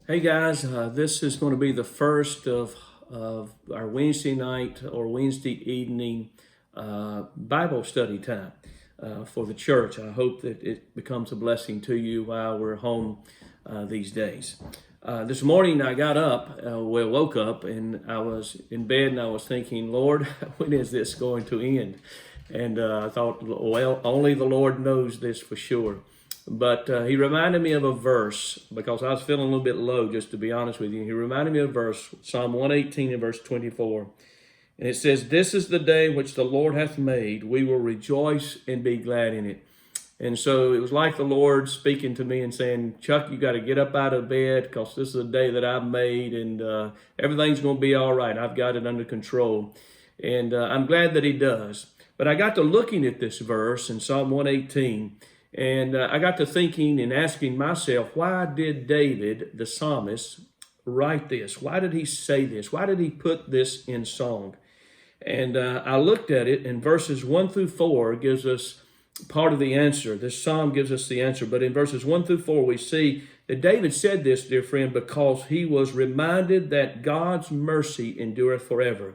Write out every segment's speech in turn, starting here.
Hey guys, this is going to be the first of our Wednesday night or Wednesday evening Bible study time for the church. I hope that it becomes a blessing to you while we're home these days. This morning I got up, woke up, and I was in bed and I was thinking, Lord, when is this going to end? And I thought, well, only the Lord knows this for sure. But he reminded me of a verse because I was feeling a little bit low, just to be honest with you. He reminded me of a verse, Psalm 118 and verse 24. And it says, "This is the day which the Lord hath made. We will rejoice and be glad in it." And so it was like the Lord speaking to me and saying, Chuck, you got to get up out of bed because this is a day that I've made, and everything's going to be all right. I've got it under control. And I'm glad that he does. But I got to looking at this verse in Psalm 118. And I got to thinking and asking myself, why did David, the psalmist, write this? Why did he say this? Why did he put this in song? And I looked at it, and verses 1 through 4 gives us part of the answer. This psalm gives us the answer. But in verses 1 through 4, we see that David said this, dear friend, because he was reminded that God's mercy endureth forever.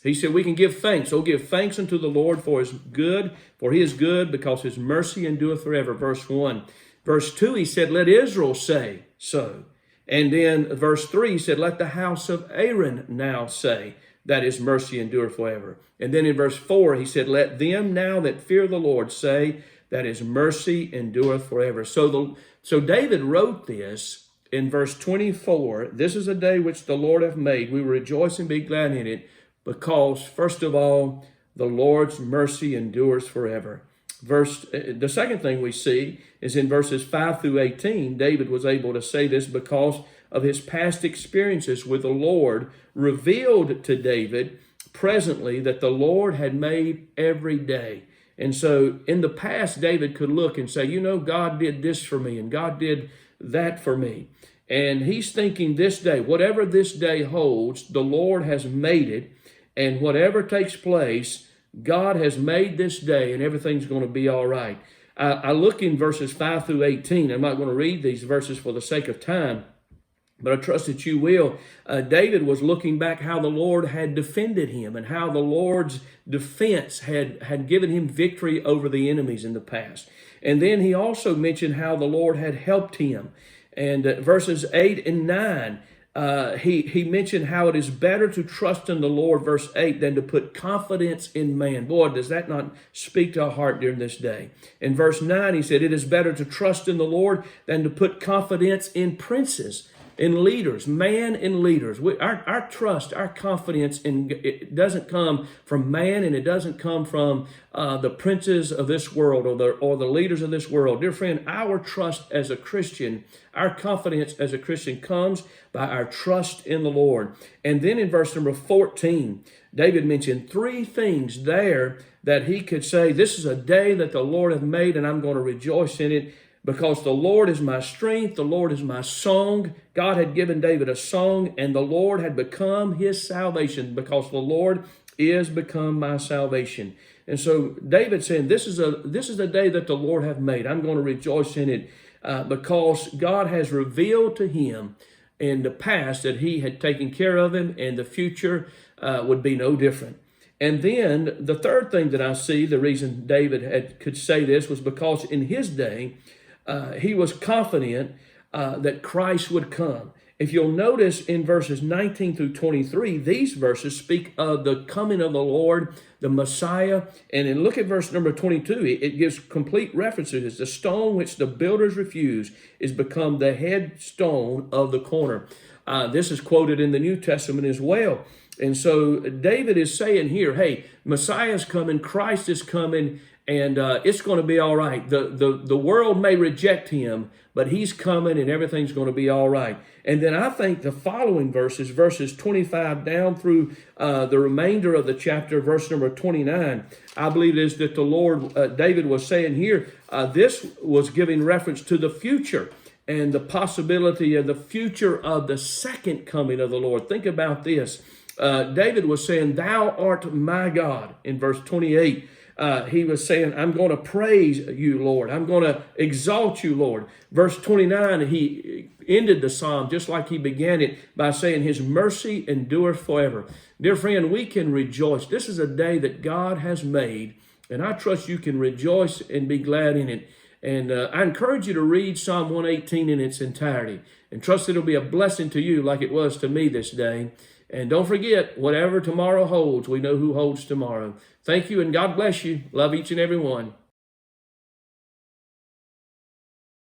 He said, we can give thanks. Oh, give thanks unto the Lord for his good, for he is good, because his mercy endureth forever. Verse 1. Verse 2, he said, let Israel say so. And then verse 3, he said, let the house of Aaron now say that his mercy endureth forever. And then in verse 4, he said, let them now that fear the Lord say that his mercy endureth forever. So David wrote this in verse 24. This is a day which the Lord hath made. We will rejoice and be glad in it. Because, first of all, the Lord's mercy endures forever. The second thing we see is in verses 5 through 18, David was able to say this because of his past experiences with the Lord, revealed to David presently that the Lord had made every day. And so in the past, David could look and say, God did this for me and God did that for me. And he's thinking this day, whatever this day holds, the Lord has made it. And whatever takes place, God has made this day, and everything's going to be all right. I look in verses 5 through 18. I'm not going to read these verses for the sake of time, but I trust that you will. David was looking back how the Lord had defended him and how the Lord's defense had given him victory over the enemies in the past. And then he also mentioned how the Lord had helped him. And verses 8 and 9, he mentioned how it is better to trust in the Lord, verse 8, than to put confidence in man. Boy, does that not speak to our heart during this day. In verse 9, he said, it is better to trust in the Lord than to put confidence in princes, in leaders, man in leaders. Our trust, our confidence, it doesn't come from man, and it doesn't come from the princes of this world or the leaders of this world. Dear friend, our trust as a Christian, our confidence as a Christian comes by our trust in the Lord. And then in verse number 14, David mentioned three things there that he could say, this is a day that the Lord hath made, and I'm going to rejoice in it. Because the Lord is my strength, the Lord is my song. God had given David a song, and the Lord had become his salvation, because the Lord is become my salvation. And so David saying, this is a day that the Lord hath made. I'm going to rejoice in it because God has revealed to him in the past that he had taken care of him, and the future would be no different. And then the third thing that I see, the reason David could say this was because in his day, he was confident that Christ would come. If you'll notice in verses 19 through 23, these verses speak of the coming of the Lord, the Messiah. And then look at verse number 22. It gives complete references. The stone which the builders refused is become the headstone of the corner. This is quoted in the New Testament as well. And so David is saying here, hey, Messiah's coming, Christ is coming, and it's going to be all right. The world may reject him, but he's coming and everything's going to be all right. And then I think the following verses 25 down through the remainder of the chapter, verse number 29, I believe it is that the Lord, David was saying here, this was giving reference to the future and the possibility of the future of the second coming of the Lord. Think about this. David was saying, thou art my God, in verse 28. he was saying, I'm going to praise you, Lord. I'm going to exalt you, Lord. Verse 29, he ended the psalm just like he began it by saying, his mercy endureth forever. Dear friend, we can rejoice. This is a day that God has made, and I trust you can rejoice and be glad in it. And I encourage you to read Psalm 118 in its entirety, and trust it'll be a blessing to you like it was to me this day. And don't forget, whatever tomorrow holds, we know who holds tomorrow. Thank you, and God bless you. Love each and every one.